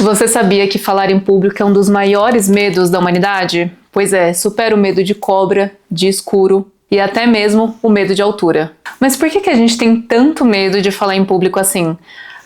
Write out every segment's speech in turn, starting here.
Você sabia que falar em público é um dos maiores medos da humanidade? Pois é, supera o medo de cobra, de escuro e até mesmo o medo de altura. Mas por que a gente tem tanto medo de falar em público assim?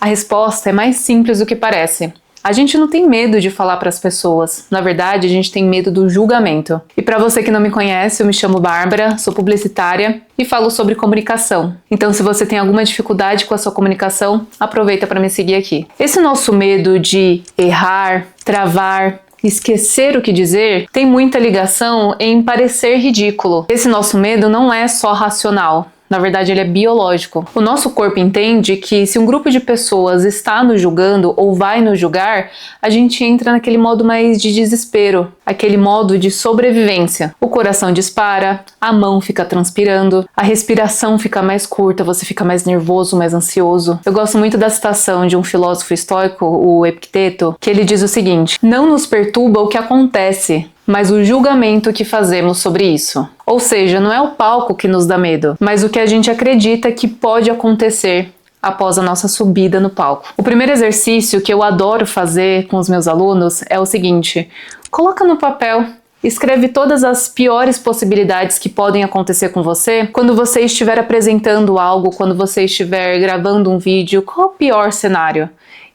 A resposta é mais simples do que parece. A gente não tem medo de falar para as pessoas. Na verdade, a gente tem medo do julgamento. E para você que não me conhece, eu me chamo Bárbara, sou publicitária e falo sobre comunicação. Então, se você tem alguma dificuldade com a sua comunicação, aproveita para me seguir aqui. Esse nosso medo de errar, travar, esquecer o que dizer, tem muita ligação em parecer ridículo. Esse nosso medo não é só racional. Na verdade, ele é biológico. O nosso corpo entende que se um grupo de pessoas está nos julgando ou vai nos julgar, a gente entra naquele modo mais de desespero, aquele modo de sobrevivência. O coração dispara, a mão fica transpirando, a respiração fica mais curta, você fica mais nervoso, mais ansioso. Eu gosto muito da citação de um filósofo estoico, o Epicteto, que ele diz o seguinte: não nos perturba o que acontece, mas o julgamento que fazemos sobre isso. Ou seja, não é o palco que nos dá medo, mas o que a gente acredita que pode acontecer após a nossa subida no palco. O primeiro exercício que eu adoro fazer com os meus alunos é o seguinte: coloca no papel, escreve todas as piores possibilidades que podem acontecer com você quando você estiver apresentando algo, quando você estiver gravando um vídeo. Qual é o pior cenário?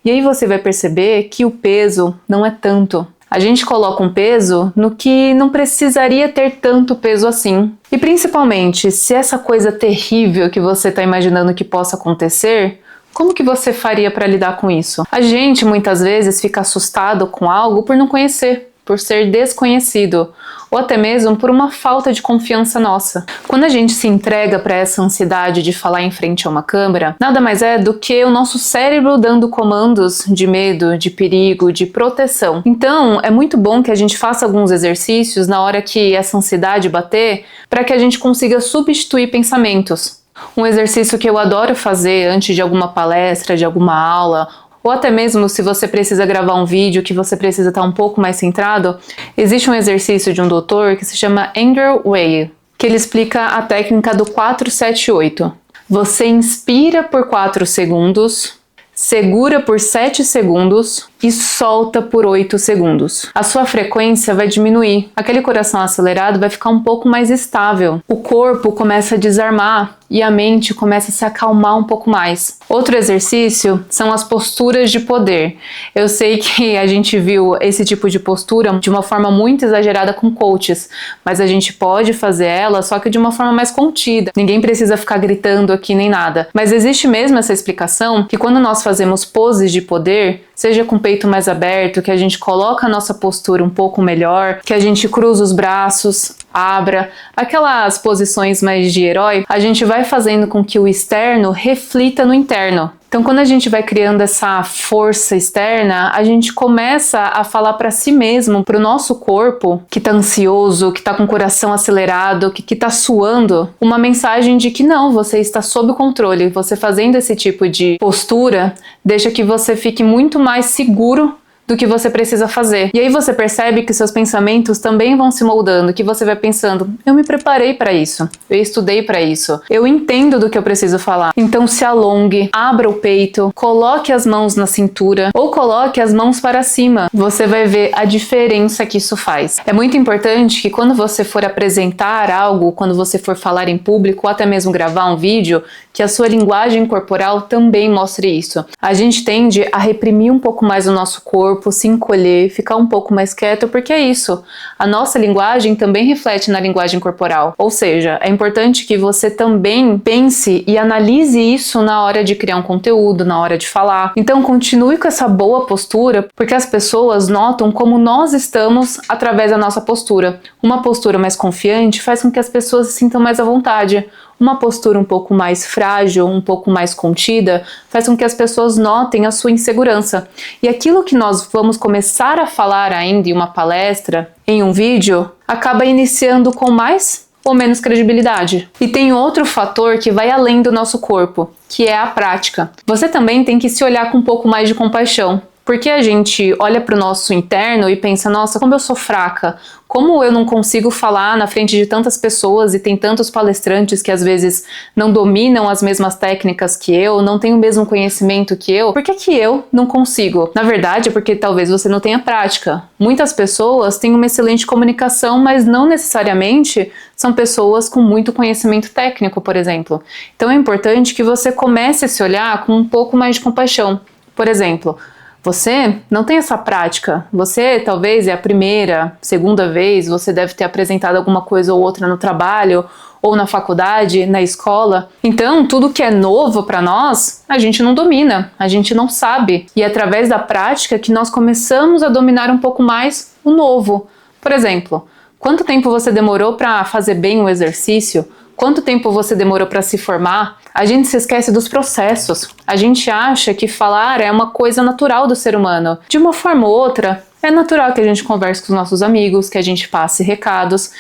E aí você vai perceber que o peso não é tanto. A gente coloca um peso no que não precisaria ter tanto peso assim. E principalmente, se essa coisa terrível que você está imaginando que possa acontecer, como que você faria para lidar com isso? A gente muitas vezes fica assustado com algo por não conhecer, por ser desconhecido, ou até mesmo por uma falta de confiança nossa. Quando a gente se entrega para essa ansiedade de falar em frente a uma câmera, nada mais é do que o nosso cérebro dando comandos de medo, de perigo, de proteção. Então, é muito bom que a gente faça alguns exercícios na hora que essa ansiedade bater, para que a gente consiga substituir pensamentos. Um exercício que eu adoro fazer antes de alguma palestra, de alguma aula, ou até mesmo se você precisa gravar um vídeo que você precisa estar um pouco mais centrado, existe um exercício de um doutor que se chama Andrew Weil, que ele explica a técnica do 4-7-8. Você inspira por 4 segundos, segura por 7 segundos e solta por 8 segundos. A sua frequência vai diminuir, aquele coração acelerado vai ficar um pouco mais estável, o corpo começa a desarmar e a mente começa a se acalmar um pouco mais. Outro exercício são as posturas de poder. Eu sei que a gente viu esse tipo de postura de uma forma muito exagerada com coaches, mas a gente pode fazer ela só que de uma forma mais contida. Ninguém precisa ficar gritando aqui nem nada. Mas existe mesmo essa explicação que quando nós fazemos poses de poder, seja com o peito mais aberto, que a gente coloca a nossa postura um pouco melhor, que a gente cruza os braços, abra, aquelas posições mais de herói, a gente vai fazendo com que o externo reflita no interno. Então, quando a gente vai criando essa força externa, a gente começa a falar para si mesmo, para o nosso corpo, que está ansioso, que está com o coração acelerado, que está suando, uma mensagem de que não, você está sob controle. Você fazendo esse tipo de postura, deixa que você fique muito mais seguro do que você precisa fazer. E aí você percebe que seus pensamentos também vão se moldando, que você vai pensando, eu me preparei para isso, eu estudei para isso, eu entendo do que eu preciso falar. Então se alongue, abra o peito, coloque as mãos na cintura ou coloque as mãos para cima. Você vai ver a diferença que isso faz. É muito importante que quando você for apresentar algo, quando você for falar em público ou até mesmo gravar um vídeo, que a sua linguagem corporal também mostre isso. A gente tende a reprimir um pouco mais o nosso corpo, se encolher, ficar um pouco mais quieto, porque é isso. A nossa linguagem também reflete na linguagem corporal. Ou seja, é importante que você também pense e analise isso na hora de criar um conteúdo, na hora de falar. Então continue com essa boa postura, porque as pessoas notam como nós estamos através da nossa postura. Uma postura mais confiante faz com que as pessoas se sintam mais à vontade. Uma postura um pouco mais frágil, um pouco mais contida, faz com que as pessoas notem a sua insegurança. E aquilo que nós vamos começar a falar ainda em uma palestra, em um vídeo, acaba iniciando com mais ou menos credibilidade. E tem outro fator que vai além do nosso corpo, que é a prática. Você também tem que se olhar com um pouco mais de compaixão. Porque a gente olha para o nosso interno e pensa, nossa, como eu sou fraca, como eu não consigo falar na frente de tantas pessoas e tem tantos palestrantes que às vezes não dominam as mesmas técnicas que eu, não têm o mesmo conhecimento que eu, por que eu não consigo? Na verdade é porque talvez você não tenha prática. Muitas pessoas têm uma excelente comunicação, mas não necessariamente são pessoas com muito conhecimento técnico, por exemplo. Então é importante que você comece a se olhar com um pouco mais de compaixão. Por exemplo, você não tem essa prática, você talvez é a primeira, segunda vez, você deve ter apresentado alguma coisa ou outra no trabalho, ou na faculdade, na escola. Então, tudo que é novo para nós, a gente não domina, a gente não sabe. E é através da prática que nós começamos a dominar um pouco mais o novo. Por exemplo, quanto tempo você demorou para fazer bem um exercício? Quanto tempo você demorou para se formar? A gente se esquece dos processos. A gente acha que falar é uma coisa natural do ser humano. De uma forma ou outra, é natural que a gente converse com os nossos amigos, que a gente passe recados,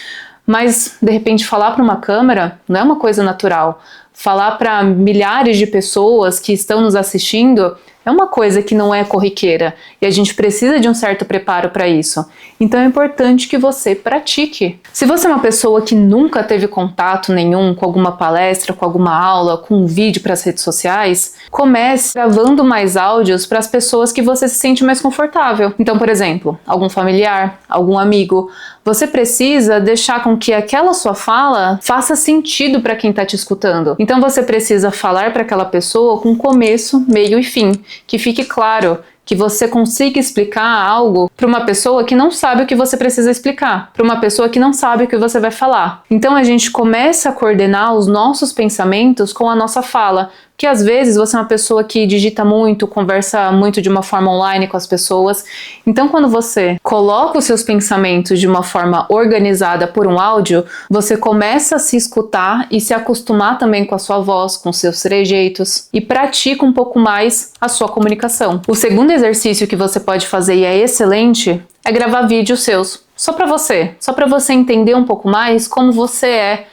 mas de repente falar para uma câmera não é uma coisa natural. Falar para milhares de pessoas que estão nos assistindo é uma coisa que não é corriqueira e a gente precisa de um certo preparo para isso. Então é importante que você pratique. Se você é uma pessoa que nunca teve contato nenhum com alguma palestra, com alguma aula, com um vídeo para as redes sociais, comece gravando mais áudios para as pessoas que você se sente mais confortável. Então, por exemplo, algum familiar, algum amigo, você precisa deixar com que aquela sua fala faça sentido para quem está te escutando. Então você precisa falar para aquela pessoa com começo, meio e fim, que fique claro, que você consiga explicar algo para uma pessoa que não sabe o que você precisa explicar, para uma pessoa que não sabe o que você vai falar. Então a gente começa a coordenar os nossos pensamentos com a nossa fala, que às vezes você é uma pessoa que digita muito, conversa muito de uma forma online com as pessoas. Então quando você coloca os seus pensamentos de uma forma organizada por um áudio, você começa a se escutar e se acostumar também com a sua voz, com seus trejeitos e pratica um pouco mais a sua comunicação. O segundo exercício que você pode fazer e é excelente é gravar vídeos seus, só para você entender um pouco mais como você é,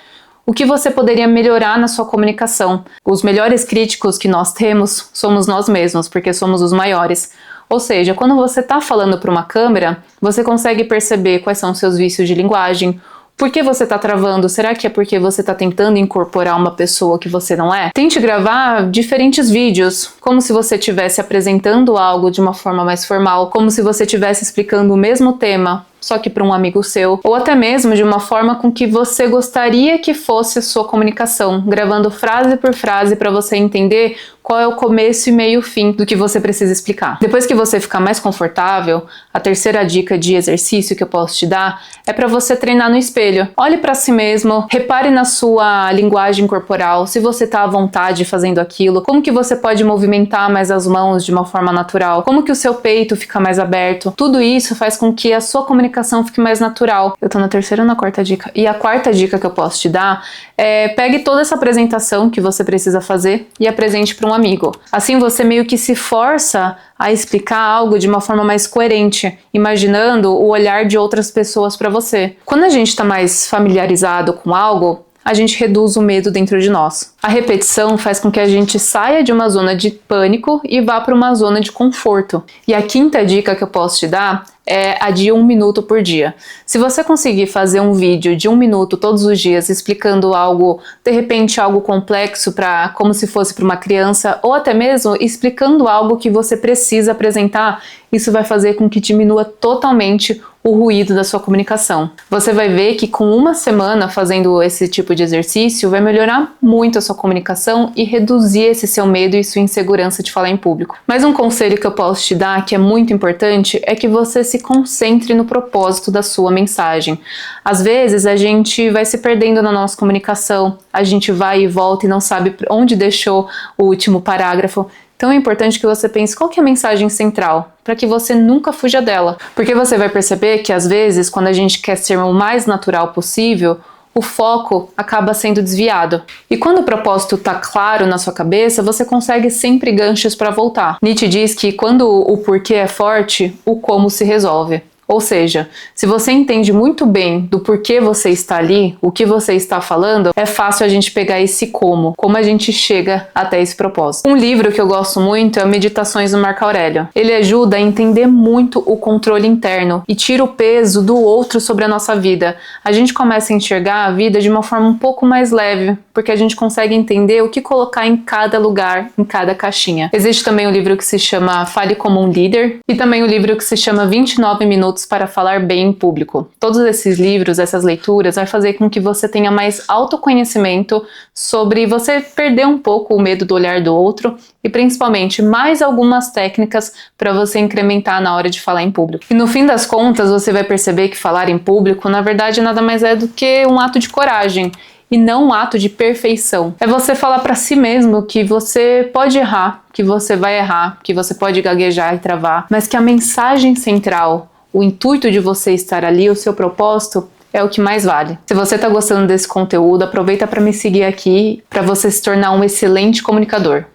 o que você poderia melhorar na sua comunicação. Os melhores críticos que nós temos somos nós mesmos, porque somos os maiores. Ou seja, quando você está falando para uma câmera, você consegue perceber quais são os seus vícios de linguagem. Por que você está travando? Será que é porque você está tentando incorporar uma pessoa que você não é? Tente gravar diferentes vídeos, como se você estivesse apresentando algo de uma forma mais formal, como se você estivesse explicando o mesmo tema, só que para um amigo seu, ou até mesmo de uma forma com que você gostaria que fosse a sua comunicação, gravando frase por frase para você entender qual é o começo e meio fim do que você precisa explicar. Depois que você ficar mais confortável, a terceira dica de exercício que eu posso te dar é para você treinar no espelho. Olhe para si mesmo, repare na sua linguagem corporal, se você está à vontade fazendo aquilo, como que você pode movimentar mais as mãos de uma forma natural, como que o seu peito fica mais aberto. Tudo isso faz com que a sua comunicação fique mais natural. Eu tô na terceira ou na quarta dica? E a quarta dica que eu posso te dar é pegue toda essa apresentação que você precisa fazer e apresente para um amigo. Assim você meio que se força a explicar algo de uma forma mais coerente, imaginando o olhar de outras pessoas para você. Quando a gente está mais familiarizado com algo, a gente reduz o medo dentro de nós. A repetição faz com que a gente saia de uma zona de pânico e vá para uma zona de conforto. E a quinta dica que eu posso te dar é a de 1 minuto por dia. Se você conseguir fazer um vídeo de 1 minuto todos os dias explicando algo, de repente algo complexo como se fosse para uma criança, ou até mesmo explicando algo que você precisa apresentar, isso vai fazer com que diminua totalmente o ruído da sua comunicação. Você vai ver que com uma semana fazendo esse tipo de exercício vai melhorar muito a sua comunicação e reduzir esse seu medo e sua insegurança de falar em público. Mas um conselho que eu posso te dar, que é muito importante, é que você se concentre no propósito da sua mensagem. Às vezes a gente vai se perdendo na nossa comunicação, a gente vai e volta e não sabe onde deixou o último parágrafo. Então é importante que você pense qual que é a mensagem central, para que você nunca fuja dela. Porque você vai perceber que às vezes, quando a gente quer ser o mais natural possível, o foco acaba sendo desviado. E quando o propósito está claro na sua cabeça, você consegue sempre ganchos para voltar. Nietzsche diz que quando o porquê é forte, o como se resolve. Ou seja, se você entende muito bem do porquê você está ali, o que você está falando, é fácil a gente pegar esse como a gente chega até esse propósito. Um livro que eu gosto muito é Meditações do Marco Aurélio. Ele ajuda a entender muito o controle interno e tira o peso do outro sobre a nossa vida. A gente começa a enxergar a vida de uma forma um pouco mais leve, porque a gente consegue entender o que colocar em cada lugar, em cada caixinha. Existe também um livro que se chama Fale como um Líder e também o livro que se chama 29 Minutos para Falar Bem em Público. Todos esses livros, essas leituras, vai fazer com que você tenha mais autoconhecimento sobre você perder um pouco o medo do olhar do outro e principalmente mais algumas técnicas para você incrementar na hora de falar em público. E no fim das contas, você vai perceber que falar em público, na verdade, nada mais é do que um ato de coragem e não um ato de perfeição. É você falar para si mesmo que você pode errar, que você vai errar, que você pode gaguejar e travar, mas que a mensagem central, o intuito de você estar ali, o seu propósito, é o que mais vale. Se você está gostando desse conteúdo, aproveita para me seguir aqui para você se tornar um excelente comunicador.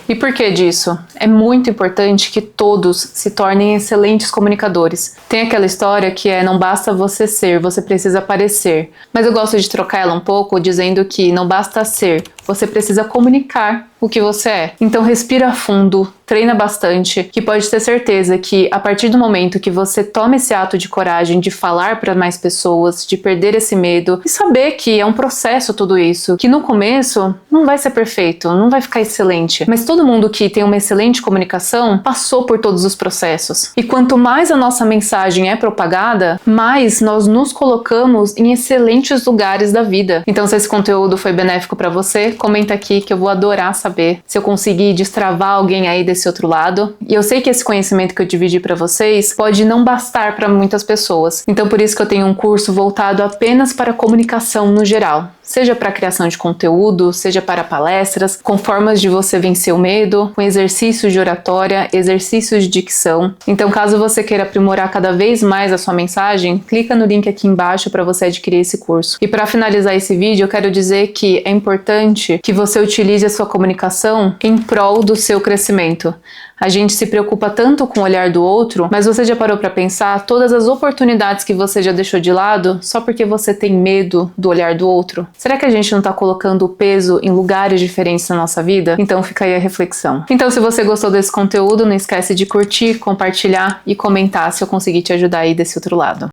E por que disso? É muito importante que todos se tornem excelentes comunicadores. Tem aquela história que não basta você ser, você precisa parecer. Mas eu gosto de trocar ela um pouco dizendo que não basta ser, você precisa comunicar o que você é. Então respira fundo, treina bastante, que pode ter certeza que a partir do momento que você toma esse ato de coragem de falar para mais pessoas, de perder esse medo e saber que é um processo tudo isso, que no começo não vai ser perfeito, não vai ficar excelente, mas todo mundo que tem uma excelente comunicação passou por todos os processos. E quanto mais a nossa mensagem é propagada, mais nós nos colocamos em excelentes lugares da vida. Então se esse conteúdo foi benéfico para você, comenta aqui que eu vou adorar saber se eu conseguir destravar alguém aí desse outro lado. E eu sei que esse conhecimento que eu dividi para vocês pode não bastar para muitas pessoas. Então por isso que eu tenho um curso voltado apenas para comunicação no geral. Seja para criação de conteúdo, seja para palestras, com formas de você vencer o medo, com exercícios de oratória, exercícios de dicção. Então, caso você queira aprimorar cada vez mais a sua mensagem, clica no link aqui embaixo para você adquirir esse curso. E para finalizar esse vídeo, eu quero dizer que é importante que você utilize a sua comunicação em prol do seu crescimento. A gente se preocupa tanto com o olhar do outro, mas você já parou para pensar todas as oportunidades que você já deixou de lado só porque você tem medo do olhar do outro? Será que a gente não está colocando o peso em lugares diferentes na nossa vida? Então fica aí a reflexão. Então se você gostou desse conteúdo, não esquece de curtir, compartilhar e comentar se eu conseguir te ajudar aí desse outro lado.